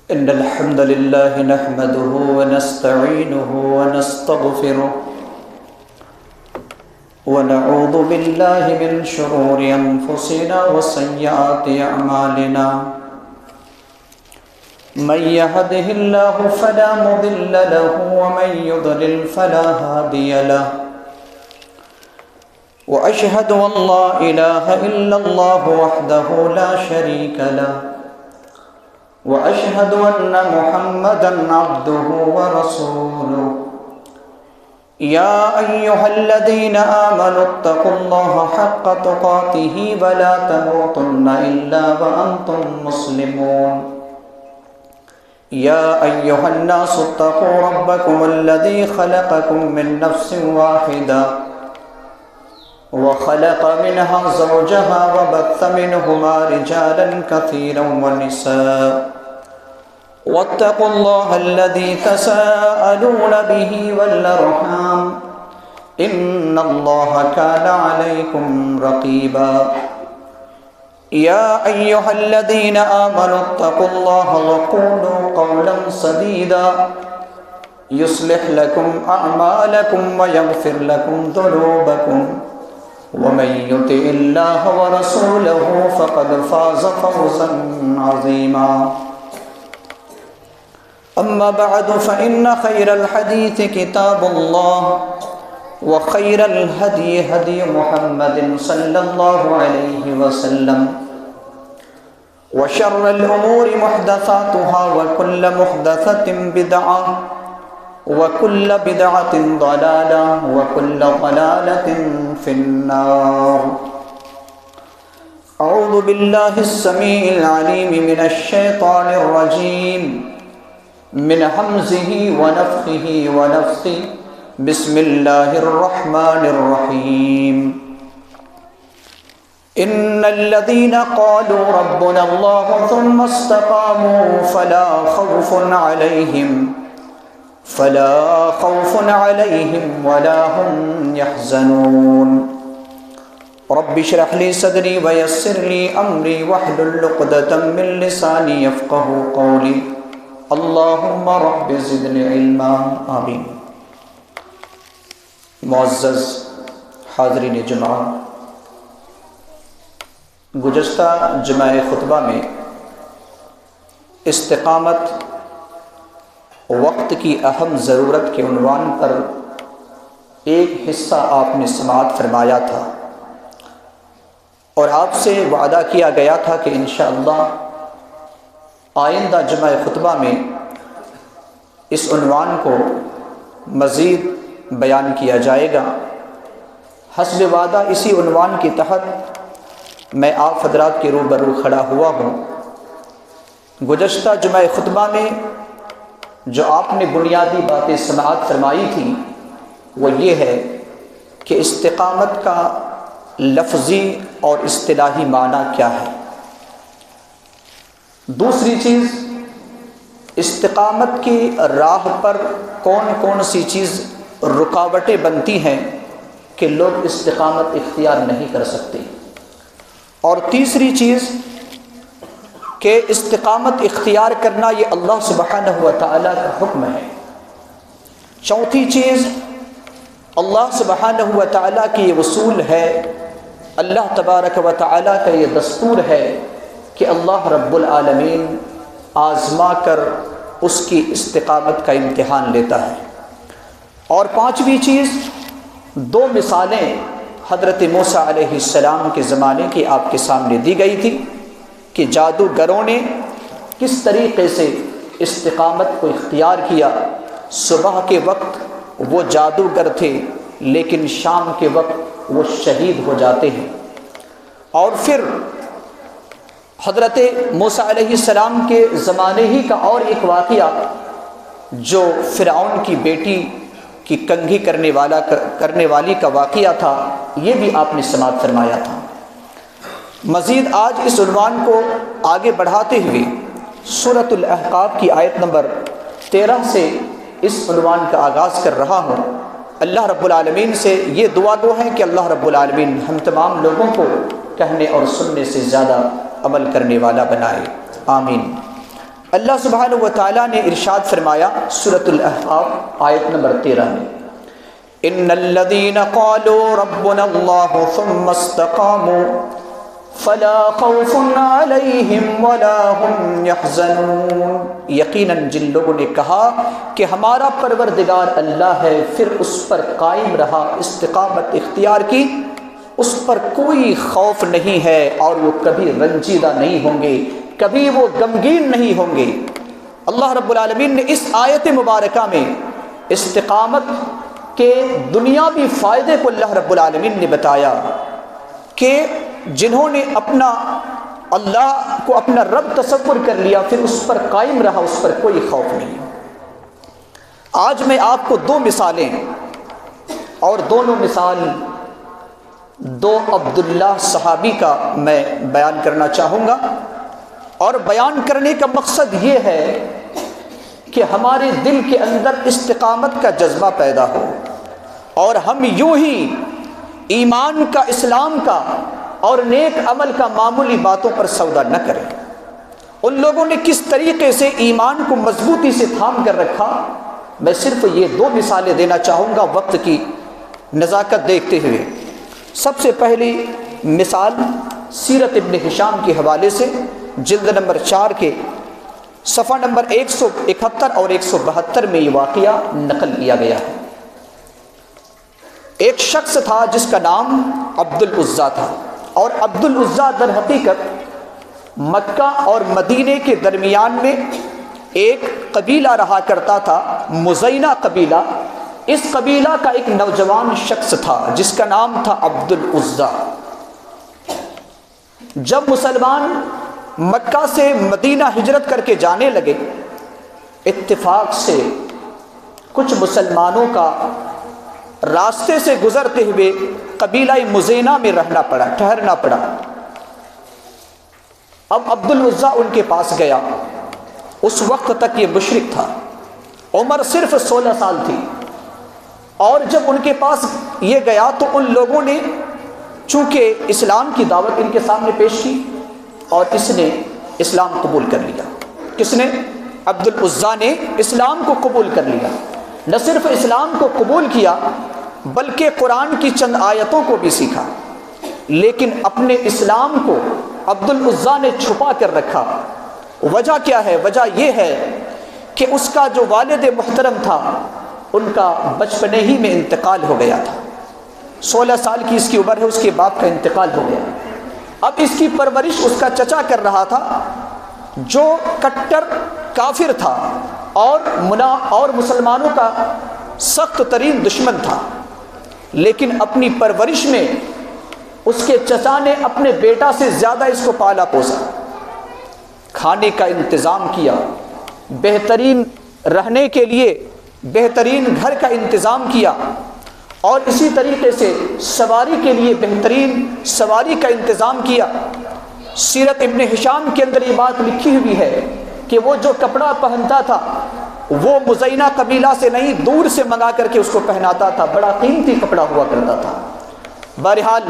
إن الحمد لله نحمده ونستعينه ونستغفره ونعوذ بالله من شرور أنفسنا وسيئات أعمالنا من يهده الله فلا مضل له ومن يضلل فلا هادي له وأشهد أن لا إله إلا الله وحده لا شريك له وأشهد أن محمدًا عبده ورسوله يا أيها الذين آمنوا اتقوا الله حق تقاته ولا تموتن إلا وأنتم مسلمون يا أيها الناس اتقوا ربكم الذي خلقكم من نفس واحدة وخلق منها زوجها وبث منهما رجالا كثيرا ونساء واتقوا الله الذي تساءلون به والأرحام إن الله كان عليكم رقيبا يا أيها الذين آمنوا اتقوا الله وقولوا قولا سديدا يصلح لكم أعمالكم ويغفر لكم ذنوبكم ومن يطع الله ورسوله فقد فاز فوزا عظيما أما بعد فإن خير الحديث كتاب الله وخير الهدي هدي محمد صلى الله عليه وسلم وشر الأمور محدثاتها وكل محدثة بدعة وكل بدعة ضلالة وكل ضلالة في النار أعوذ بالله السميع العليم من الشيطان الرجيم من همزه ونفخه ونفثه بسم الله الرحمن الرحيم إن الذين قالوا ربنا الله ثم استقاموا فلا خوف عليهم ولا هم يحزنون رب اشرح لي صدري ويسر لي أمري واحلل عقدة من لساني يفقهوا قولي اللهم رب زدني علما آمین۔ معزز حاضرین جمعہ، گزشتہ جمعہ خطبہ میں استقامت وقت کی اہم ضرورت کے عنوان پر ایک حصہ آپ نے سماعت فرمایا تھا، اور آپ سے وعدہ کیا گیا تھا کہ انشاءاللہ آئندہ جمعہ خطبہ میں اس عنوان کو مزید بیان کیا جائے گا۔ حسب وعدہ اسی عنوان کے تحت میں آپ حضرات کے روبرو کھڑا ہوا ہوں۔ گزشتہ جمعہ خطبہ میں جو آپ نے بنیادی باتیں سماعت فرمائی تھیں وہ یہ ہے کہ استقامت کا لفظی اور اصطلاحی معنی کیا ہے۔ دوسری چیز، استقامت کی راہ پر کون کون سی چیز رکاوٹیں بنتی ہیں کہ لوگ استقامت اختیار نہیں کر سکتے، اور تیسری چیز کہ استقامت اختیار کرنا یہ اللہ سبحانہ و تعالیٰ کا حکم ہے۔ چوتھی چیز، اللہ سبحانہ و تعالیٰ کی یہ اصول ہے، اللہ تبارک و تعالیٰ کا یہ دستور ہے کہ اللہ رب العالمین آزما کر اس کی استقامت کا امتحان لیتا ہے۔ اور پانچویں چیز، دو مثالیں حضرت موسیٰ علیہ السلام کے زمانے کی آپ کے سامنے دی گئی تھی کہ جادوگروں نے کس طریقے سے استقامت کو اختیار کیا۔ صبح کے وقت وہ جادوگر تھے لیکن شام کے وقت وہ شہید ہو جاتے ہیں۔ اور پھر حضرت موسیٰ علیہ السلام کے زمانے ہی کا اور ایک واقعہ جو فرعون کی بیٹی کی کنگھی کرنے والی کا واقعہ تھا، یہ بھی آپ نے سماعت فرمایا تھا۔ مزید آج اس عنوان کو آگے بڑھاتے ہوئے سورۃ الاحقاف کی آیت نمبر 13 سے اس عنوان کا آغاز کر رہا ہوں۔ اللہ رب العالمین سے یہ دعا ہے کہ اللہ رب العالمین ہم تمام لوگوں کو کہنے اور سننے سے زیادہ عمل کرنے والا بنائے، آمین۔ اللہ سبحانہ و تعالیٰ نے ارشاد فرمایا سورۃ الاحقاف آیت نمبر 13 میں، ان الذین قالوا ربنا اللہ ثم استقاموا فلا خوف علیہم ولا هم یحزنون، یقیناً جن لوگوں نے کہا کہ ہمارا پروردگار اللہ ہے، پھر اس پر قائم رہا، استقامت اختیار کی، اس پر کوئی خوف نہیں ہے اور وہ کبھی رنجیدہ نہیں ہوں گے، کبھی وہ غمگین نہیں ہوں گے۔ اللہ رب العالمین نے اس آیت مبارکہ میں استقامت کے دنیاوی فائدے کو اللہ رب العالمین نے بتایا کہ جنہوں نے اپنا اللہ کو اپنا رب تصور کر لیا، پھر اس پر قائم رہا، اس پر کوئی خوف نہیں۔ آج میں آپ کو دو مثالیں، اور دونوں مثال دو عبداللہ صحابی کا میں بیان کرنا چاہوں گا، اور بیان کرنے کا مقصد یہ ہے کہ ہمارے دل کے اندر استقامت کا جذبہ پیدا ہو، اور ہم یوں ہی ایمان کا، اسلام کا اور نیک عمل کا معمولی باتوں پر سودا نہ کریں۔ ان لوگوں نے کس طریقے سے ایمان کو مضبوطی سے تھام کر رکھا، میں صرف یہ دو مثالیں دینا چاہوں گا وقت کی نزاکت دیکھتے ہوئے۔ سب سے پہلی مثال سیرت ابن ہشام کے حوالے سے جلد نمبر 4 کے صفحہ نمبر 171 اور 172 میں یہ واقعہ نقل کیا گیا ہے۔ ایک شخص تھا جس کا نام عبد العزیٰ تھا، اور عبد العزیٰ در حقیقت مکہ اور مدینے کے درمیان میں ایک قبیلہ رہا کرتا تھا، مزینہ قبیلہ۔ اس قبیلہ کا ایک نوجوان شخص تھا جس کا نام تھا عبد العزیٰ۔ جب مسلمان مکہ سے مدینہ ہجرت کر کے جانے لگے، اتفاق سے کچھ مسلمانوں کا راستے سے گزرتے ہوئے قبیلہ مزینہ میں ٹھہرنا پڑا۔ اب عبد العزیٰ ان کے پاس گیا۔ اس وقت تک یہ مشرک تھا، عمر صرف 16 سال تھی، اور جب ان کے پاس یہ گیا تو ان لوگوں نے چونکہ اسلام کی دعوت ان کے سامنے پیش کی، اور اس نے اسلام قبول کر لیا۔ کس نے؟ عبد العزیٰ نے اسلام کو قبول کر لیا۔ نہ صرف اسلام کو قبول کیا بلکہ قرآن کی چند آیتوں کو بھی سیکھا، لیکن اپنے اسلام کو عبد العزیٰ نے چھپا کر رکھا۔ وجہ کیا ہے؟ وجہ یہ ہے کہ اس کا جو والد محترم تھا ان کا بچپنے ہی میں انتقال ہو گیا تھا۔ 16 سال کی اس کی عمر ہے، اس کے باپ کا انتقال ہو گیا۔ اب اس کی پرورش اس کا چچا کر رہا تھا جو کٹر کافر تھا اور مسلمانوں کا سخت ترین دشمن تھا، لیکن اپنی پرورش میں اس کے چچا نے اپنے بیٹا سے زیادہ اس کو پالا پوسا، کھانے کا انتظام کیا، بہترین رہنے کے لیے بہترین گھر کا انتظام کیا، اور اسی طریقے سے سواری کے لیے بہترین سواری کا انتظام کیا۔ سیرت ابن ہشام کے اندر یہ بات لکھی ہوئی ہے کہ وہ جو کپڑا پہنتا تھا وہ مزینہ قبیلہ سے نہیں، دور سے منگا کر کے اس کو پہناتا تھا، بڑا قیمتی کپڑا ہوا کرتا تھا۔ بہرحال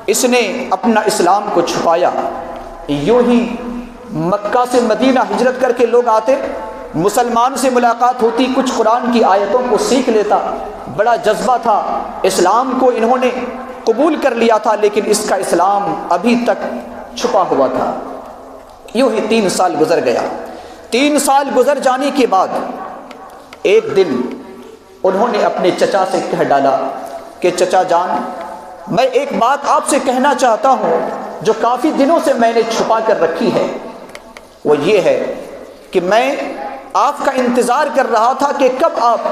اس نے اپنا اسلام کو چھپایا۔ یوں ہی مکہ سے مدینہ ہجرت کر کے لوگ آتے، مسلمان سے ملاقات ہوتی، کچھ قرآن کی آیتوں کو سیکھ لیتا، بڑا جذبہ تھا، اسلام کو انہوں نے قبول کر لیا تھا، لیکن اس کا اسلام ابھی تک چھپا ہوا تھا۔ یوں ہی 3 سال گزر گیا۔ 3 سال گزر جانے کے بعد ایک دن انہوں نے اپنے چچا سے کہہ ڈالا کہ چچا جان، میں ایک بات آپ سے کہنا چاہتا ہوں جو کافی دنوں سے میں نے چھپا کر رکھی ہے۔ وہ یہ ہے کہ میں آپ کا انتظار کر رہا تھا کہ کب آپ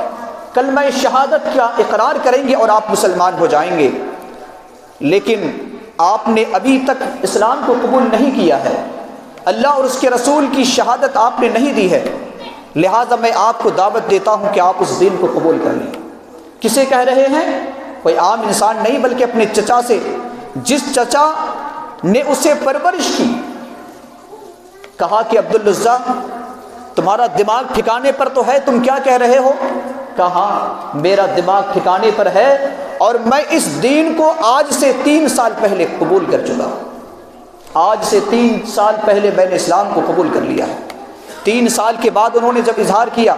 کلمہ شہادت کا اقرار کریں گے اور آپ مسلمان ہو جائیں گے، لیکن آپ نے ابھی تک اسلام کو قبول نہیں کیا ہے، اللہ اور اس کے رسول کی شہادت آپ نے نہیں دی ہے، لہٰذا میں آپ کو دعوت دیتا ہوں کہ آپ اس دین کو قبول کر لیں۔ کسے کہہ رہے ہیں؟ کوئی عام انسان نہیں بلکہ اپنے چچا سے، جس چچا نے اسے پرورش کی۔ کہا کہ عبد العزیٰ تمہارا دماغ ٹھکانے پر تو ہے، تم کیا کہہ رہے ہو؟ کہا میرا دماغ ٹھکانے پر ہے اور میں اس دین کو آج سے 3 سال پہلے قبول کر چکا ہوں۔ آج سے 3 سال پہلے میں نے اسلام کو قبول کر لیا ہے۔ 3 سال کے بعد انہوں نے جب اظہار کیا،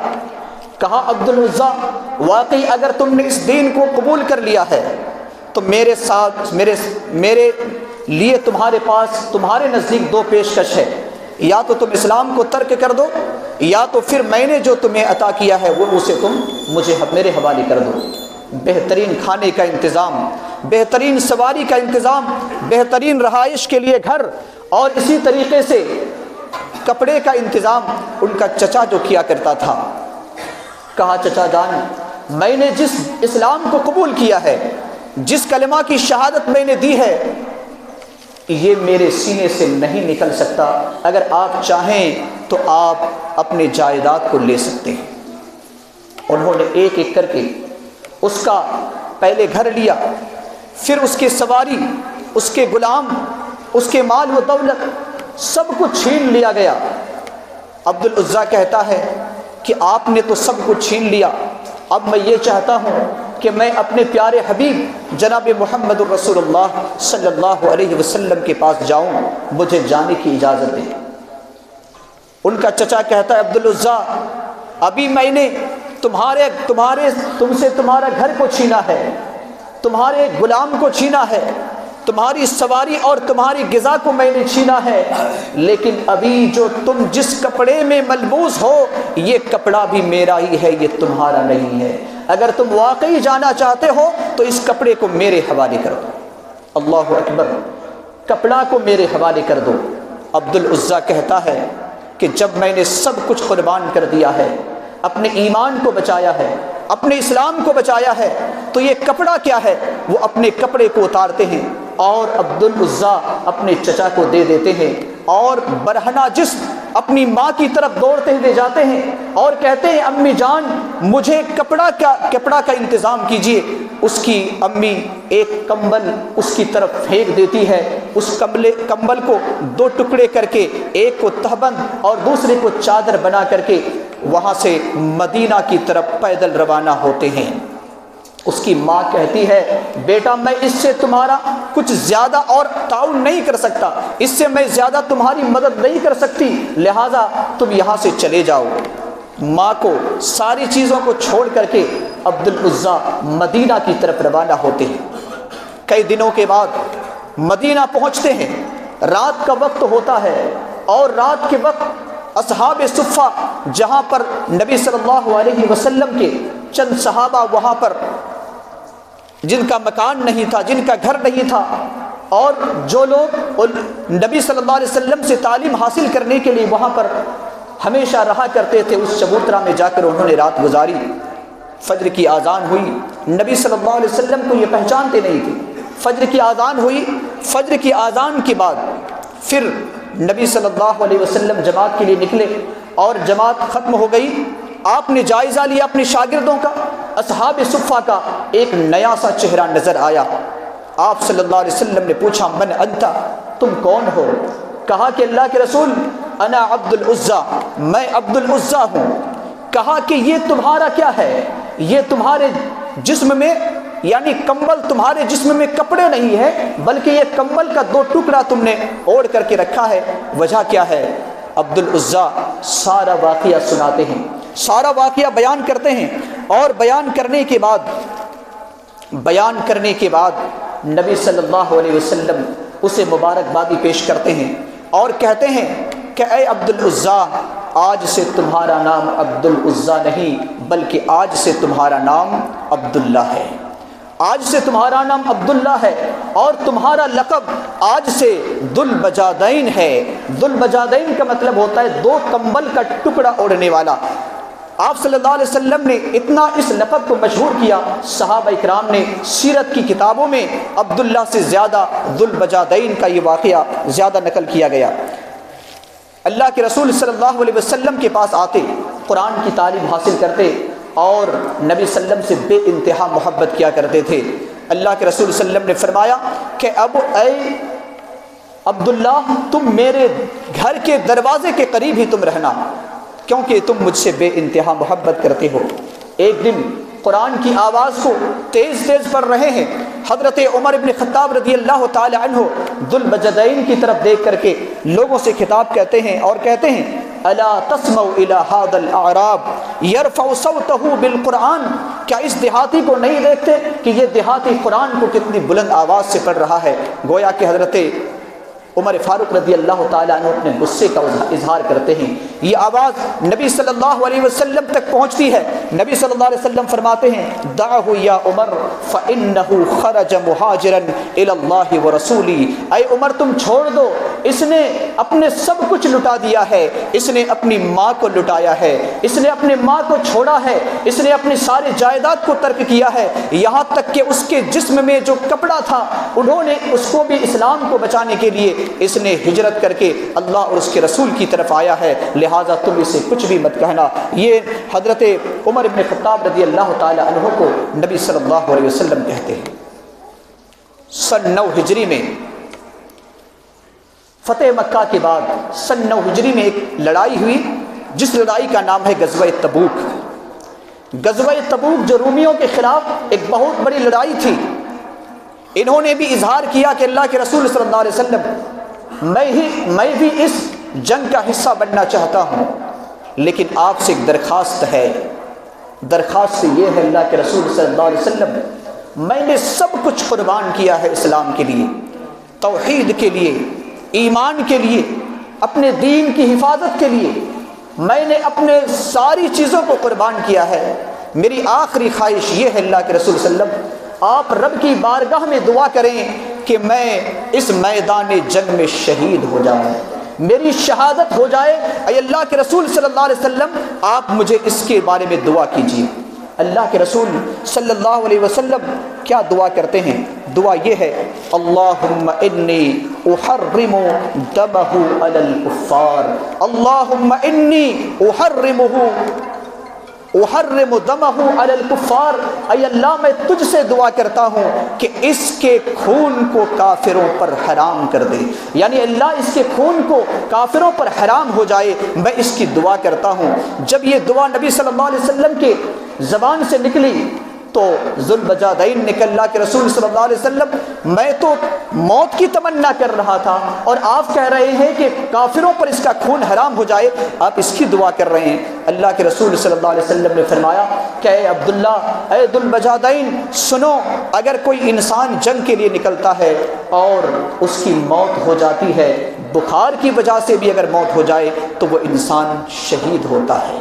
کہا عبد العزیٰ واقعی اگر تم نے اس دین کو قبول کر لیا ہے تو میرے ساتھ میرے لیے تمہارے پاس تمہارے نزدیک 2 پیشکش ہے، یا تو تم اسلام کو ترک کر دو، یا تو پھر میں نے جو تمہیں عطا کیا ہے وہ اسے تم مجھے میرے حوالے کر دو۔ بہترین کھانے کا انتظام، بہترین سواری کا انتظام، بہترین رہائش کے لیے گھر، اور اسی طریقے سے کپڑے کا انتظام ان کا چچا جو کیا کرتا تھا۔ کہا چچا جان، میں نے جس اسلام کو قبول کیا ہے، جس کلمہ کی شہادت میں نے دی ہے، یہ میرے سینے سے نہیں نکل سکتا، اگر آپ چاہیں تو آپ اپنے جائیداد کو لے سکتے ہیں۔ انہوں نے ایک ایک کر کے اس کا پہلے گھر لیا، پھر اس کے سواری، اس کے غلام، اس کے مال و دولت، سب کچھ چھین لیا گیا۔ عبد العزیٰ کہتا ہے کہ آپ نے تو سب کچھ چھین لیا، اب میں یہ چاہتا ہوں کہ میں اپنے پیارے حبیب جناب محمد الرسول اللہ صلی اللہ علیہ وسلم کے پاس جاؤں، مجھے جانے کی اجازت دیں۔ ان کا چچا کہتا ہے عبد العزیٰ، ابھی میں نے تم سے تمہارا گھر کو چھینا ہے، تمہارے غلام کو چھینا ہے، تمہاری سواری اور تمہاری غذا کو میں نے چھینا ہے، لیکن ابھی جو تم جس کپڑے میں ملبوس ہو یہ کپڑا بھی میرا ہی ہے، یہ تمہارا نہیں ہے۔ اگر تم واقعی جانا چاہتے ہو تو اس کپڑے کو میرے حوالے کر دو۔ اللہ اکبر، کپڑا کو میرے حوالے کر دو۔ عبد العزیٰ کہتا ہے کہ جب میں نے سب کچھ قربان کر دیا ہے، اپنے ایمان کو بچایا ہے، اپنے اسلام کو بچایا ہے، تو یہ کپڑا کیا ہے؟ وہ اپنے کپڑے کو اتارتے ہیں اور عبد العزیٰ اپنے چچا کو دے دیتے ہیں، اور برہنہ جسم اپنی ماں کی طرف دوڑتے ہوئے جاتے ہیں اور کہتے ہیں امی جان مجھے کپڑا کا انتظام کیجیے۔ اس کی امی ایک کمبل اس کی طرف پھینک دیتی ہے، اس کمبل کو 2 ٹکڑے کر کے ایک کو تہبند اور دوسرے کو چادر بنا کر کے وہاں سے مدینہ کی طرف پیدل روانہ ہوتے ہیں۔ اس کی ماں کہتی ہے بیٹا میں اس سے تمہارا کچھ زیادہ اور تعاون نہیں کر سکتا، اس سے میں زیادہ تمہاری مدد نہیں کر سکتی، لہٰذا تم یہاں سے چلے جاؤ۔ ماں کو ساری چیزوں کو چھوڑ کر کے عبد العزیٰ مدینہ کی طرف روانہ ہوتے ہیں۔ کئی دنوں کے بعد مدینہ پہنچتے ہیں، رات کا وقت ہوتا ہے، اور رات کے وقت اصحاب صفہ جہاں پر نبی صلی اللہ علیہ وسلم کے چند صحابہ وہاں پر جن کا مکان نہیں تھا، جن کا گھر نہیں تھا، اور جو لوگ نبی صلی اللہ علیہ وسلم سے تعلیم حاصل کرنے کے لیے وہاں پر ہمیشہ رہا کرتے تھے، اس چبوترا میں جا کر انہوں نے رات گزاری۔ فجر کی اذان ہوئی، نبی صلی اللہ علیہ وسلم کو یہ پہچانتے نہیں تھے۔ فجر کی اذان ہوئی، فجر کی اذان کے بعد پھر نبی صلی اللہ علیہ وسلم جماعت کے لیے نکلے، اور جماعت ختم ہو گئی۔ آپ نے جائزہ لیا اپنے شاگردوں کا، اصحاب صفہ کا ایک نیا سا چہرہ نظر آیا۔ آپ صلی اللہ علیہ وسلم نے پوچھا من انت، تم کون ہو؟ کہا کہ اللہ کے رسول انا عبد العزیٰ، میں عبد العزیٰ ہوں۔ کہا کہ یہ تمہارا کیا ہے؟ یہ تمہارے جسم میں، یعنی کمبل تمہارے جسم میں کپڑے نہیں ہے، بلکہ یہ کمبل کا 2 ٹکڑا تم نے اوڑھ کر کے رکھا ہے، وجہ کیا ہے؟ عبد العزیٰ سارا واقعہ سناتے ہیں، سارا واقعہ بیان کرتے ہیں، اور بیان کرنے کے بعد نبی صلی اللہ علیہ وسلم اسے مبارکبادی پیش کرتے ہیں اور کہتے ہیں کہ اے عبد العزیٰ، آج سے تمہارا نام عبد العزیٰ نہیں بلکہ آج سے تمہارا نام عبداللہ ہے۔ آج سے تمہارا نام عبداللہ ہے، اور تمہارا لقب آج سے ذو البجادین ہے۔ ذو البجادین کا مطلب ہوتا ہے 2 کمبل کا ٹکڑا اوڑھنے والا۔ آپ صلی اللہ علیہ وسلم نے اتنا اس لقب کو مشہور کیا، صحابہ اکرام نے سیرت کی کتابوں میں عبداللہ سے زیادہ ذو البجادین کا یہ واقعہ زیادہ نقل کیا گیا۔ اللہ کے رسول صلی اللہ علیہ وسلم کے پاس آتے، قرآن کی تعلیم حاصل کرتے، اور نبی صلی اللہ علیہ وسلم سے بے انتہا محبت کیا کرتے تھے۔ اللہ کے رسول صلی اللہ علیہ وسلم نے فرمایا کہ اب اے عبداللہ تم میرے گھر کے دروازے کے قریب ہی تم رہنا، کیونکہ تم مجھ سے بے انتہا محبت کرتے ہو۔ ایک دن قرآن کی آواز کو تیز تیز پڑھ رہے ہیں، حضرت عمر بن خطاب رضی اللہ تعالی عنہ ذو البجدین کی طرف دیکھ کر کے لوگوں سے خطاب کرتے ہیں اور کہتے ہیں الا تسمعوا الی ھذا الاعراب یرفع صوته بالقرآن، کیا اس دیہاتی کو نہیں دیکھتے کہ یہ دیہاتی قرآن کو کتنی بلند آواز سے پڑھ رہا ہے؟ گویا کہ حضرت عمر فاروق رضی اللہ تعالیٰ عنہ اپنے غصے کا اظہار کرتے ہیں، یہ آواز نبی صلی اللہ علیہ وسلم تک پہنچتی ہے۔ نبی صلی اللہ علیہ وسلم فرماتے ہیں دعہ یا عمر فإنہ خرج مہاجرا الی اللہ ورسولہ، اے عمر تم چھوڑ دو، اس نے اپنے سب کچھ لٹا دیا ہے، اس نے اپنی ماں کو لٹایا ہے، اس نے اپنی ماں کو چھوڑا ہے، اس نے اپنی ساری جائیداد کو ترک کیا ہے، یہاں تک کہ اس کے جسم میں جو کپڑا تھا انہوں نے اس کو بھی اسلام کو بچانے کے لیے اس نے ہجرت کر کے اللہ اور اس کے رسول کی طرف آیا ہے، لہٰذا تم اسے کچھ بھی مت کہنا۔ یہ حضرت عمر بن خطاب رضی اللہ تعالی عنہ کو نبی صلی اللہ علیہ وسلم کہتے ہیں۔ سن 9 ہجری میں فتح مکہ کے بعد سن 9 ہجری میں ایک لڑائی ہوئی جس لڑائی کا نام ہے غزوہ تبوک۔ غزوہ تبوک جو رومیوں کے خلاف ایک بہت بڑی لڑائی تھی، انہوں نے بھی اظہار کیا کہ اللہ کے رسول صلی اللہ علیہ وسلم میں بھی اس جنگ کا حصہ بننا چاہتا ہوں، لیکن آپ سے ایک درخواست ہے، درخواست یہ ہے اللہ کے رسول صلی اللہ علیہ وسلم میں نے سب کچھ قربان کیا ہے اسلام کے لیے، توحید کے لیے، ایمان کے لیے، اپنے دین کی حفاظت کے لیے میں نے اپنے ساری چیزوں کو قربان کیا ہے، میری آخری خواہش یہ ہے اللہ کے رسول صلی اللہ علیہ وسلم آپ رب کی بارگاہ میں دعا کریں کہ میں اس میدان جنگ میں شہید ہو جاؤں، میری شہادت ہو جائے، اے اللہ کے رسول صلی اللہ علیہ وسلم آپ مجھے اس کے بارے میں دعا کیجیے۔ اللہ کے رسول صلی اللہ علیہ وسلم کیا دعا کرتے ہیں؟ دعا یہ ہے اللہم انی احرم دمہ علی الکفار، اللہم انی احرم دمہ علی الکفار، اے اللہ میں تجھ سے دعا کرتا ہوں کہ اس کے خون کو کافروں پر حرام کر دے، یعنی اللہ اس کے خون کو کافروں پر حرام ہو جائے، میں اس کی دعا کرتا ہوں۔ جب یہ دعا نبی صلی اللہ علیہ وسلم کے زبان سے نکلی تو ذوالبجادین نے کہا اللہ کے رسول صلی اللہ علیہ وسلم میں تو موت کی تمنا کر رہا تھا اور آپ کہہ رہے ہیں کہ کافروں پر اس کا خون حرام ہو جائے، آپ اس کی دعا کر رہے ہیں۔ اللہ کے رسول صلی اللہ علیہ وسلم نے فرمایا کہ اے عبداللہ، اے ذوالبجادین سنو، اگر کوئی انسان جنگ کے لیے نکلتا ہے اور اس کی موت ہو جاتی ہے، بخار کی وجہ سے بھی اگر موت ہو جائے تو وہ انسان شہید ہوتا ہے۔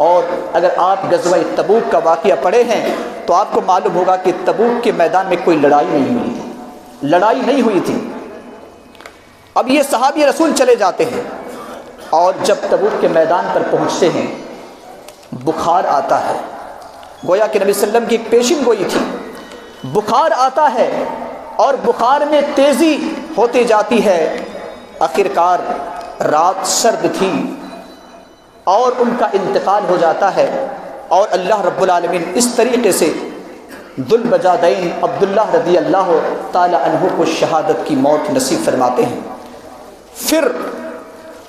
اور اگر آپ غزوہ تبوک کا واقعہ پڑھے ہیں تو آپ کو معلوم ہوگا کہ تبوک کے میدان میں کوئی لڑائی نہیں ہوئی تھی، لڑائی نہیں ہوئی تھی۔ اب یہ صحابی رسول چلے جاتے ہیں اور جب تبوک کے میدان پر پہنچتے ہیں بخار آتا ہے، گویا کہ نبی صلی اللہ علیہ وسلم کی ایک پیشن گوئی تھی، بخار آتا ہے اور بخار میں تیزی ہوتی جاتی ہے، آخرکار رات سرد تھی اور ان کا انتقال ہو جاتا ہے، اور اللہ رب العالمین اس طریقے سے ذوالبجادین عبداللہ رضی اللہ تعالی عنہ کو شہادت کی موت نصیب فرماتے ہیں۔ پھر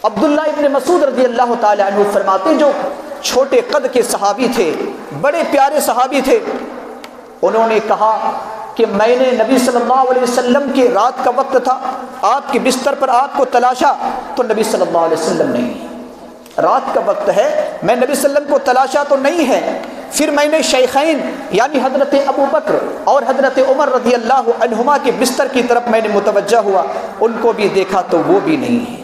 عبداللہ ابن مسعود رضی اللہ تعالی عنہ فرماتے ہیں، جو چھوٹے قد کے صحابی تھے، بڑے پیارے صحابی تھے، انہوں نے کہا کہ میں نے نبی صلی اللہ علیہ وسلم کے رات کا وقت تھا، آپ کے بستر پر آپ کو تلاشا تو نبی صلی اللہ علیہ وسلم نہیں، رات کا وقت ہے، میں نبی صلی اللہ علیہ وسلم کو تلاشا تو نہیں ہے۔ پھر میں نے شیخین یعنی حضرت ابو بکر اور حضرت عمر رضی اللہ عنہما کے بستر کی طرف میں نے متوجہ ہوا، ان کو بھی دیکھا تو وہ بھی نہیں ہے۔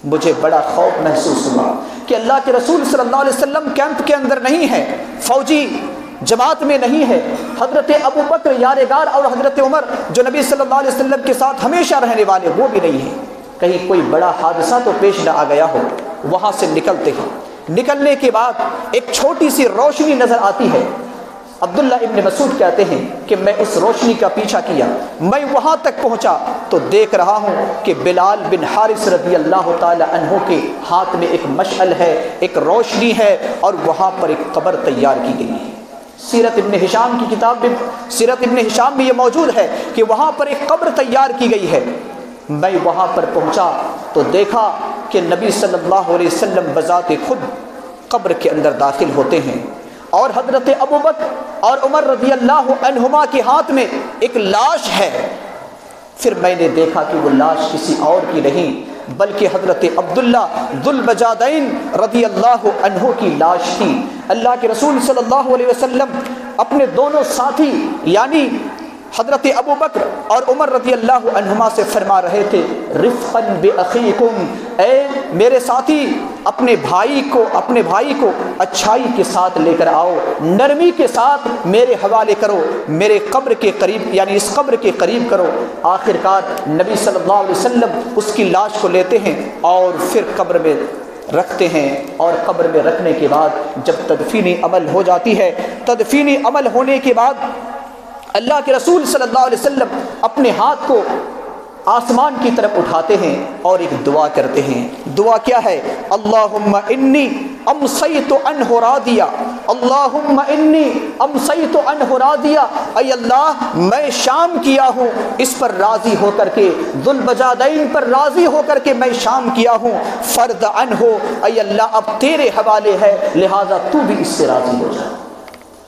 مجھے بڑا خوف محسوس ہوا کہ اللہ کے رسول صلی اللہ علیہ وسلم کیمپ کے اندر نہیں ہے، فوجی جماعت میں نہیں ہے، حضرت ابو بکر یارغار اور حضرت عمر جو نبی صلی اللہ علیہ وسلم کے ساتھ ہمیشہ رہنے والے وہ بھی نہیں ہیں، کہیں کوئی بڑا حادثہ تو پیش نہ آ گیا ہو۔ وہاں سے نکلتے ہیں، نکلنے کے بعد ایک چھوٹی سی روشنی نظر آتی ہے، عبداللہ ابن مسعود کہتے ہیں کہ میں اس روشنی کا پیچھا کیا، میں وہاں تک پہنچا تو دیکھ رہا ہوں کہ بلال بن حارث رضی اللہ تعالی عنہ کے ہاتھ میں ایک مشعل ہے، ایک روشنی ہے، اور وہاں پر ایک قبر تیار کی گئی ہے۔ سیرت ابن ہشام کی کتاب میں، سیرت ابن ہشام میں یہ موجود ہے کہ وہاں پر ایک قبر تیار کی گئی ہے۔ میں وہاں پر پہنچا تو دیکھا کہ نبی صلی اللہ علیہ وسلم بذات خود قبر کے اندر داخل ہوتے ہیں، اور حضرت ابو بکر اور عمر رضی اللہ عنہما کے ہاتھ میں ایک لاش ہے۔ پھر میں نے دیکھا کہ وہ لاش کسی اور کی نہیں بلکہ حضرت عبداللہ ذو البجادین رضی اللہ عنہ کی لاش تھی۔ اللہ کے رسول صلی اللہ علیہ وسلم اپنے دونوں ساتھی یعنی حضرت ابو بکر اور عمر رضی اللہ عنہما سے فرما رہے تھے رفقا باخیکم، اے میرے ساتھی اپنے بھائی کو اچھائی کے ساتھ لے کر آؤ، نرمی کے ساتھ میرے حوالے کرو، میرے قبر کے قریب یعنی اس قبر کے قریب کرو۔ آخر کار نبی صلی اللہ علیہ وسلم اس کی لاش کو لیتے ہیں اور پھر قبر میں رکھتے ہیں، اور قبر میں رکھنے کے بعد جب تدفینی عمل ہو جاتی ہے، تدفینی عمل ہونے کے بعد اللہ کے رسول صلی اللہ علیہ وسلم اپنے ہاتھ کو آسمان کی طرف اٹھاتے ہیں اور ایک دعا کرتے ہیں۔ دعا کیا ہے؟ اللہم انی امسیت عنہ راضیا، اللہم انی امسیت عنہ راضیا، اے اللہ میں شام کیا ہوں اس پر راضی ہو کر کے، ذو البجادین پر راضی ہو کر کے میں شام کیا ہوں، فرد عنہ، اے اللہ اب تیرے حوالے ہے لہذا تو بھی اس سے راضی ہو جا،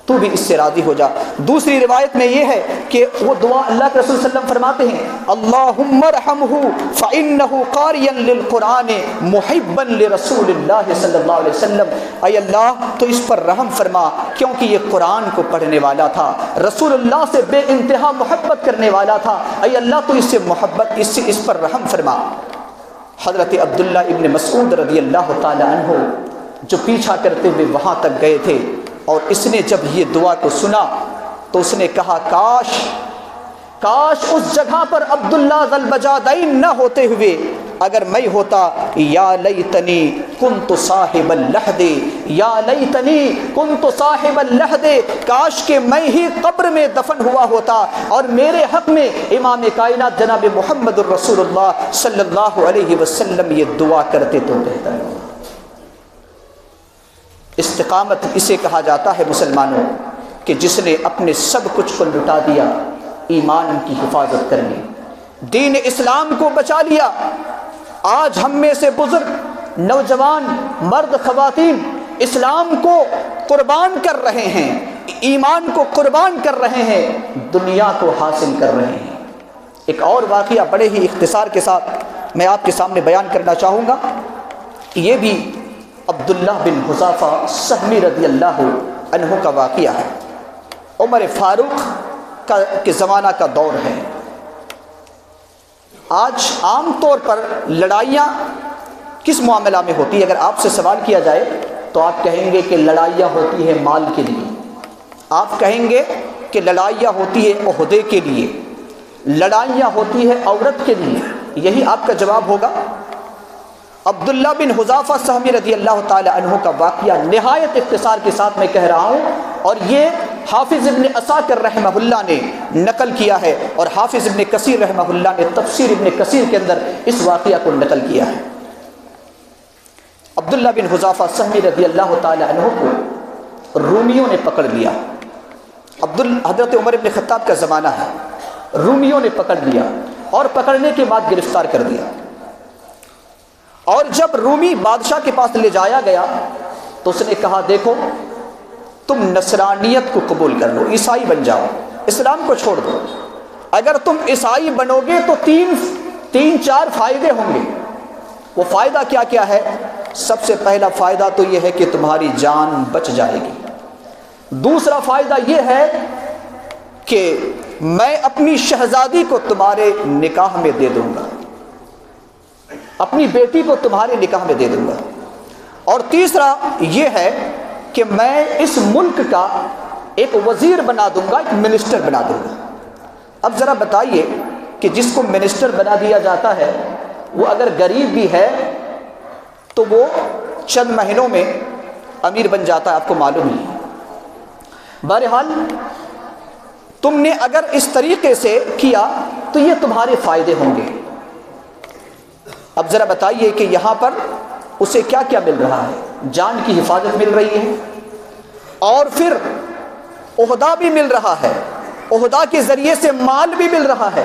تو بھی اس سے راضی ہو جا۔ دوسری روایت میں یہ ہے کہ وہ دعا اللہ کے رسول صلی اللہ علیہ وسلم فرماتے ہیں اللہم ارحمہ فإنہ قاریا للقرآن محبا لرسول اللہ صلی اللہ علیہ وسلم، اے اللہ تو اس پر رحم فرما کیونکہ یہ قرآن کو پڑھنے والا تھا، رسول اللہ سے بے انتہا محبت کرنے والا تھا، اے اللہ تو اس سے محبت اس پر رحم فرما۔ حضرت عبداللہ ابن مسعود رضی اللہ تعالی عنہ جو پیچھا کرتے ہوئے وہاں تک گئے تھے، اور اس نے جب یہ دعا کو سنا تو اس نے کہا کاش اس جگہ پر عبداللہ ذو البجادین نہ ہوتے ہوئے اگر میں ہوتا، یا لیتنی کنت صاحب اللحد، یا لیتنی کنت صاحب اللحد، کاش کہ میں ہی قبر میں دفن ہوا ہوتا اور میرے حق میں امام کائنات جناب محمد الرسول اللہ صلی اللہ علیہ وسلم یہ دعا کرتے تو بہتر ہوتا۔ استقامت اسے کہا جاتا ہے مسلمانوں کہ جس نے اپنے سب کچھ کو لٹا دیا، ایمان کی حفاظت کر لی، دین اسلام کو بچا لیا۔ آج ہم میں سے بزرگ نوجوان مرد خواتین اسلام کو قربان کر رہے ہیں، ایمان کو قربان کر رہے ہیں، دنیا کو حاصل کر رہے ہیں۔ ایک اور واقعہ بڑے ہی اختصار کے ساتھ میں آپ کے سامنے بیان کرنا چاہوں گا، یہ بھی عبداللہ بن حذافہ سہمی رضی اللہ عنہ کا واقعہ ہے۔ عمر فاروق کے زمانہ کا دور ہے۔ آج عام طور پر لڑائیاں کس معاملہ میں ہوتی ہے؟ اگر آپ سے سوال کیا جائے تو آپ کہیں گے کہ لڑائیاں ہوتی ہے مال کے لیے، آپ کہیں گے کہ لڑائیاں ہوتی ہے عہدے کے لیے، لڑائیاں ہوتی ہے عورت کے لیے، یہی آپ کا جواب ہوگا۔ عبداللہ بن حذافہ سہمی رضی اللہ تعالی عنہ کا واقعہ نہایت اختصار کے ساتھ میں کہہ رہا ہوں، اور یہ حافظ ابن عساکر رحمہ اللہ نے نقل کیا ہے، اور حافظ ابن کثیر رحمہ اللہ نے تفسیر ابن کثیر کے اندر اس واقعہ کو نقل کیا ہے۔ عبداللہ بن حذافہ سہمی رضی اللہ تعالی عنہ کو رومیوں نے پکڑ لیا۔ حضرت عمر بن خطاب کا زمانہ ہے، رومیوں نے پکڑ لیا اور پکڑنے کے بعد گرفتار کر دیا، اور جب رومی بادشاہ کے پاس لے جایا گیا تو اس نے کہا دیکھو تم نصرانیت کو قبول کر لو، عیسائی بن جاؤ، اسلام کو چھوڑ دو، اگر تم عیسائی بنو گے تو تین چار فائدے ہوں گے۔ وہ فائدہ کیا کیا ہے؟ سب سے پہلا فائدہ تو یہ ہے کہ تمہاری جان بچ جائے گی، دوسرا فائدہ یہ ہے کہ میں اپنی شہزادی کو تمہارے نکاح میں دے دوں گا، اپنی بیٹی کو تمہارے نکاح میں دے دوں گا، اور تیسرا یہ ہے کہ میں اس ملک کا ایک وزیر بنا دوں گا، ایک منسٹر بنا دوں گا۔ اب ذرا بتائیے کہ جس کو منسٹر بنا دیا جاتا ہے وہ اگر غریب بھی ہے تو وہ چند مہینوں میں امیر بن جاتا ہے، آپ کو معلوم ہی۔ بہرحال تم نے اگر اس طریقے سے کیا تو یہ تمہارے فائدے ہوں گے۔ اب ذرا بتائیے کہ یہاں پر اسے کیا کیا مل رہا ہے؟ جان کی حفاظت مل رہی ہے، اور پھر عہدہ بھی مل رہا ہے، عہدہ کے ذریعے سے مال بھی مل رہا ہے۔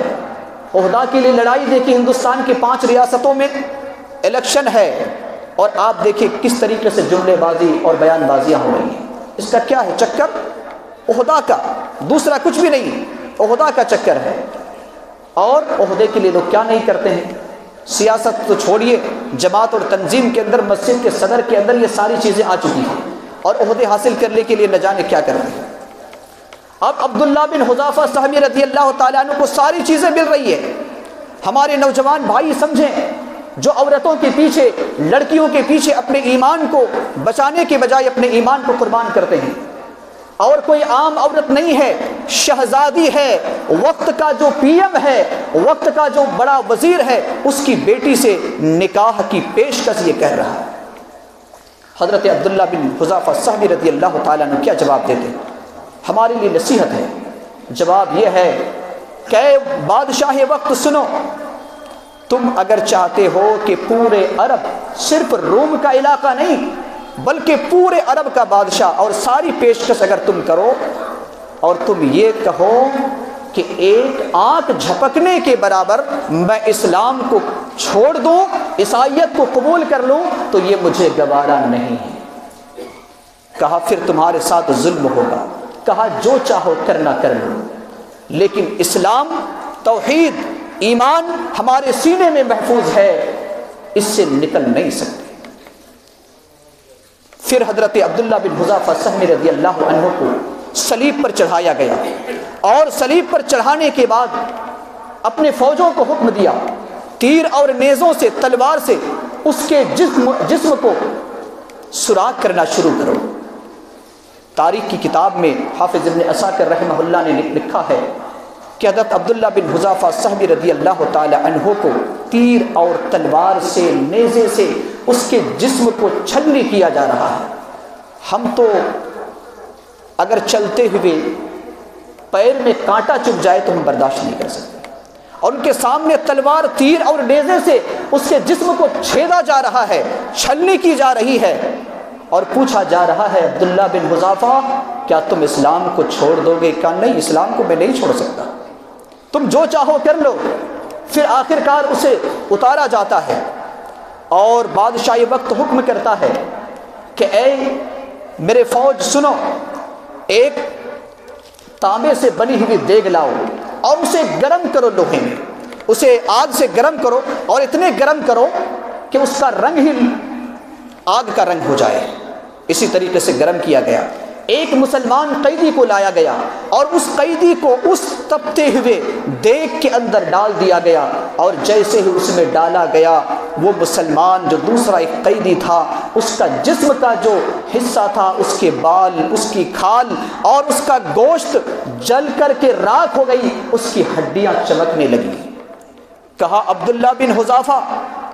عہدہ کے لیے لڑائی دیکھیں، ہندوستان کی 5 ریاستوں میں الیکشن ہے، اور آپ دیکھیں کس طریقے سے جملے بازی اور بیان بازیاں ہو رہی ہیں۔ اس کا کیا ہے چکر؟ عہدہ کا، دوسرا کچھ بھی نہیں، عہدہ کا چکر ہے۔ اور عہدے کے لیے لوگ کیا نہیں کرتے ہیں؟ سیاست تو چھوڑیے، جماعت اور تنظیم کے اندر، مسجد کے صدر کے اندر یہ ساری چیزیں آ چکی ہیں، اور عہدے حاصل کرنے کے لیے نہ جانے کیا کر رہے ہیں۔ اب عبداللہ بن حذافہ سہمی رضی اللہ تعالیٰ عنہ کو ساری چیزیں مل رہی ہے۔ ہمارے نوجوان بھائی سمجھیں، جو عورتوں کے پیچھے، لڑکیوں کے پیچھے اپنے ایمان کو بچانے کے بجائے اپنے ایمان کو قربان کرتے ہیں، اور کوئی عام عورت نہیں ہے، شہزادی ہے، وقت کا جو پی ایم ہے، وقت کا جو بڑا وزیر ہے، اس کی بیٹی سے نکاح کی پیشکش یہ کہہ رہا ہے۔ حضرت عبداللہ بن حذافہ سہمی رضی اللہ تعالیٰ عنہ کیا جواب دیتے؟ ہمارے لیے نصیحت ہے۔ جواب یہ ہے کہ بادشاہ وقت سنو، تم اگر چاہتے ہو کہ پورے عرب، صرف روم کا علاقہ نہیں بلکہ پورے عرب کا بادشاہ، اور ساری پیشکش اگر تم کرو اور تم یہ کہو کہ ایک آنکھ جھپکنے کے برابر میں اسلام کو چھوڑ دوں، عیسائیت کو قبول کر لوں، تو یہ مجھے گوارا نہیں ہے۔ کہا پھر تمہارے ساتھ ظلم ہوگا، کہا جو چاہو کرنا کر لو، لیکن اسلام، توحید، ایمان ہمارے سینے میں محفوظ ہے، اس سے نکل نہیں سکتے۔ پھر حضرت عبداللہ بن حذافہ سہمی رضی اللہ عنہ کو صلیب پر چڑھایا گیا، اور صلیب پر چڑھانے کے بعد اپنے فوجوں کو حکم دیا، تیر اور نیزوں سے، تلوار سے اس کے جسم کو سوراخ کرنا شروع کرو۔ تاریخ کی کتاب میں حافظ ابن عساکر رحمہ اللہ نے لکھا ہے کہ حضرت عبداللہ بن حذافہ سہمی رضی اللہ تعالی عنہ کو تیر اور تلوار سے، نیزے سے اس کے جسم کو چھلنی کیا جا رہا ہے۔ ہم تو اگر چلتے ہوئے پیر میں کانٹا چبھ جائے تو ہم برداشت نہیں کر سکتے، اور ان کے سامنے تلوار، تیر اور نیزے سے اس کے جسم کو چھیدا جا رہا ہے، چھلنی کی جا رہی ہے، اور پوچھا جا رہا ہے عبداللہ بن حذافہ کیا تم اسلام کو چھوڑ دو گے؟ کہا نہیں، اسلام کو میں نہیں چھوڑ سکتا، تم جو چاہو کر لو۔ پھر آخر کار اسے اتارا جاتا ہے، اور بادشاہ وقت حکم کرتا ہے کہ اے میرے فوج سنو، ایک تانبے سے بنی ہوئی دیگ لاؤ اور اسے گرم کرو، لوہے میں اسے آگ سے گرم کرو، اور اتنے گرم کرو کہ اس کا رنگ ہی آگ کا رنگ ہو جائے۔ اسی طریقے سے گرم کیا گیا۔ ایک مسلمان قیدی کو لایا گیا، اور اس قیدی کو اس تپتے ہوئے دیگ کے اندر ڈال دیا گیا، اور جیسے ہی اس میں ڈالا گیا، وہ مسلمان جو دوسرا ایک قیدی تھا، اس کا جسم کا جو حصہ تھا، اس کے بال، اس کی کھال اور اس کا گوشت جل کر کے راکھ ہو گئی، اس کی ہڈیاں چمکنے لگی۔ کہا عبداللہ بن حذافہ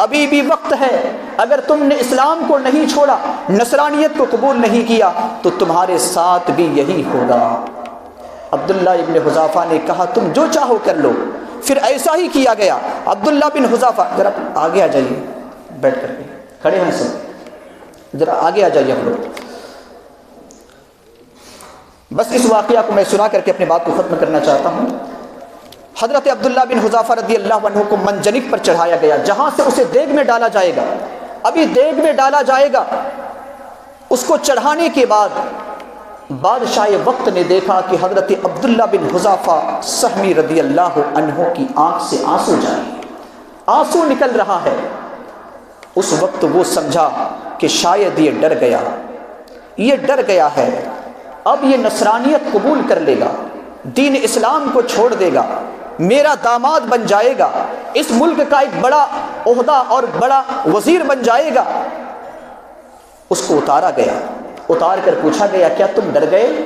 ابھی بھی وقت ہے، اگر تم نے اسلام کو نہیں چھوڑا، نصرانیت کو قبول نہیں کیا، تو تمہارے ساتھ بھی یہی ہوگا۔ عبداللہ ابن حذافہ نے کہا تم جو چاہو کر لو۔ پھر ایسا ہی کیا گیا۔ عبداللہ بن حذافہ، ذرا آگے آ جائیے، بیٹھ کر کے کھڑے ہیں سب، ذرا آگے آ جائیے ہم لوگ۔ بس اس واقعہ کو میں سنا کر کے اپنے بات کو ختم کرنا چاہتا ہوں۔ حضرت عبداللہ بن حذافہ رضی اللہ عنہ کو منجنیق پر چڑھایا گیا، جہاں سے اسے دیگ میں ڈالا جائے گا۔ ابھی دیگ میں ڈالا جائے گا، اس کو چڑھانے کے بعد بادشاہ وقت نے دیکھا کہ حضرت عبداللہ بن حذافہ سہمی رضی اللہ عنہ کی آنکھ سے آنسو جاری، آنسو نکل رہا ہے۔ اس وقت وہ سمجھا کہ شاید یہ ڈر گیا، یہ ڈر گیا ہے، اب یہ نصرانیت قبول کر لے گا، دین اسلام کو چھوڑ دے گا، میرا داماد بن جائے گا، اس ملک کا ایک بڑا عہدہ اور بڑا وزیر بن جائے گا۔ اس کو اتارا گیا، اتار کر پوچھا گیا کیا تم ڈر گئے؟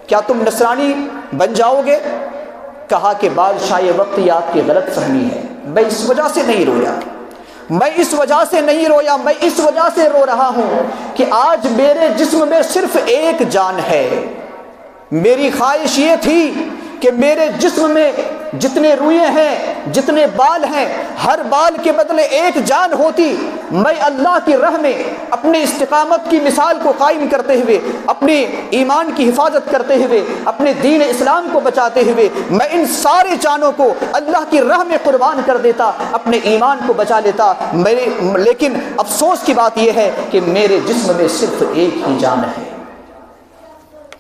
کیا تم نصرانی بن جاؤ گے؟ کہا کہ بادشاہ وقت یہ آپ کی غلط فہمی ہے، میں اس وجہ سے نہیں رویا، میں اس وجہ سے نہیں رویا، میں اس وجہ سے رو رہا ہوں کہ آج میرے جسم میں صرف ایک جان ہے۔ میری خواہش یہ تھی کہ میرے جسم میں جتنے روئیں ہیں، جتنے بال ہیں، ہر بال کے بدلے ایک جان ہوتی، میں اللہ کی راہ میں اپنے استقامت کی مثال کو قائم کرتے ہوئے، اپنے ایمان کی حفاظت کرتے ہوئے، اپنے دین اسلام کو بچاتے ہوئے میں ان سارے جانوں کو اللہ کی راہ میں قربان کر دیتا، اپنے ایمان کو بچا لیتا۔ لیکن افسوس کی بات یہ ہے کہ میرے جسم میں صرف ایک ہی جان ہے۔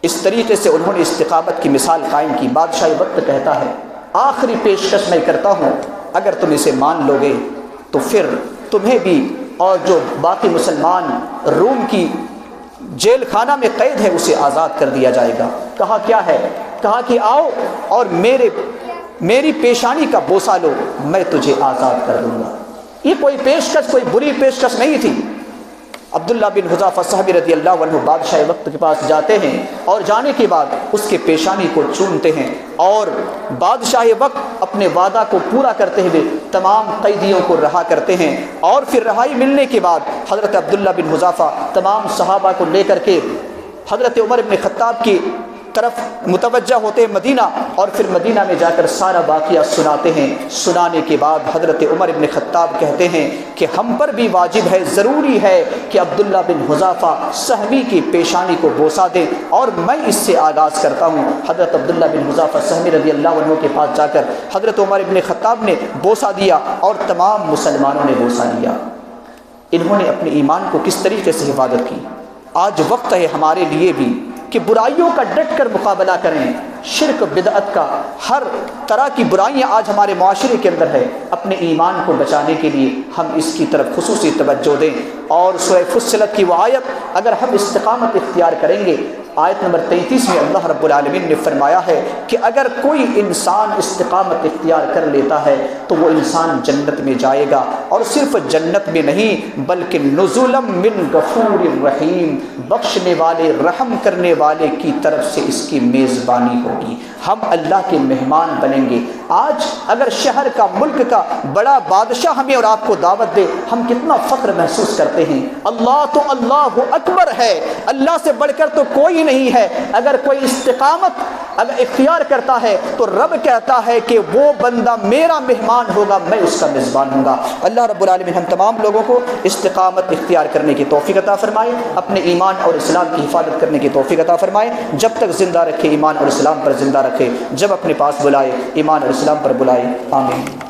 اس طریقے سے انہوں نے استقامت کی مثال قائم کی۔ بادشاہ وقت کہتا ہے آخری پیشکش میں کرتا ہوں، اگر تم اسے مان لو گے تو پھر تمہیں بھی اور جو باقی مسلمان روم کی جیل خانہ میں قید ہے اسے آزاد کر دیا جائے گا۔ کہا کیا ہے؟ کہا کہ آؤ اور میری پیشانی کا بوسہ لو، میں تجھے آزاد کر دوں گا۔ یہ کوئی پیشکش، کوئی بری پیشکش نہیں تھی۔ عبداللہ بن حذافہ صحابی رضی اللہ عنہ بادشاہ وقت کے پاس جاتے ہیں اور جانے کے بعد اس کے پیشانی کو چومتے ہیں اور بادشاہ وقت اپنے وعدہ کو پورا کرتے ہوئے تمام قیدیوں کو رہا کرتے ہیں، اور پھر رہائی ملنے کے بعد حضرت عبداللہ بن حذافہ تمام صحابہ کو لے کر کے حضرت عمر بن خطاب کی طرف متوجہ ہوتے ہیں مدینہ، اور پھر مدینہ میں جا کر سارا واقعہ سناتے ہیں۔ سنانے کے بعد حضرت عمر بن خطاب کہتے ہیں کہ ہم پر بھی واجب ہے، ضروری ہے کہ عبداللہ بن حذافہ سہمی کی پیشانی کو بوسہ دیں، اور میں اس سے آغاز کرتا ہوں۔ حضرت عبداللہ بن حذافہ سہمی رضی اللہ عنہ کے پاس جا کر حضرت عمر بن خطاب نے بوسہ دیا اور تمام مسلمانوں نے بوسہ لیا۔ انہوں نے اپنے ایمان کو کس طریقے سے حفاظت کی۔ آج وقت ہے ہمارے لیے بھی کہ برائیوں کا ڈٹ کر مقابلہ کریں۔ شرک بدعت کا ہر طرح کی برائیاں آج ہمارے معاشرے کے اندر ہے، اپنے ایمان کو بچانے کے لیے ہم اس کی طرف خصوصی توجہ دیں۔ اور سورہ فصلت کی وہ آیت اگر ہم استقامت اختیار کریں گے، آیت نمبر 33 میں اللہ رب العالمین نے فرمایا ہے کہ اگر کوئی انسان استقامت اختیار کر لیتا ہے تو وہ انسان جنت میں جائے گا، اور صرف جنت میں نہیں بلکہ نزلا من غفور رحیم، بخشنے والے رحم کرنے والے کی طرف سے اس کی میزبانی ہوگی، ہم اللہ کے مہمان بنیں گے۔ آج اگر شہر کا ملک کا بڑا بادشاہ ہمیں اور آپ کو دعوت دے، ہم کتنا فخر محسوس کرتے ہیں۔ اللہ تو اللہ اکبر ہے، اللہ سے بڑھ کر تو کوئی نہیں ہے۔ اگر کوئی استقامت اگر اختیار کرتا ہے تو رب کہتا ہے کہ وہ بندہ میرا مہمان ہوگا، میں اس کا میزبان ہوں گا۔ اللہ رب العالمین ہم تمام لوگوں کو استقامت اختیار کرنے کی توفیق عطا فرمائے، اپنے ایمان اور اسلام کی حفاظت کرنے کی توفیق عطا فرمائے، جب تک زندہ رکھے ایمان اور اسلام پر زندہ رکھے، جب اپنے پاس بلائے ایمان اور اسلام پر بلائے، آمین۔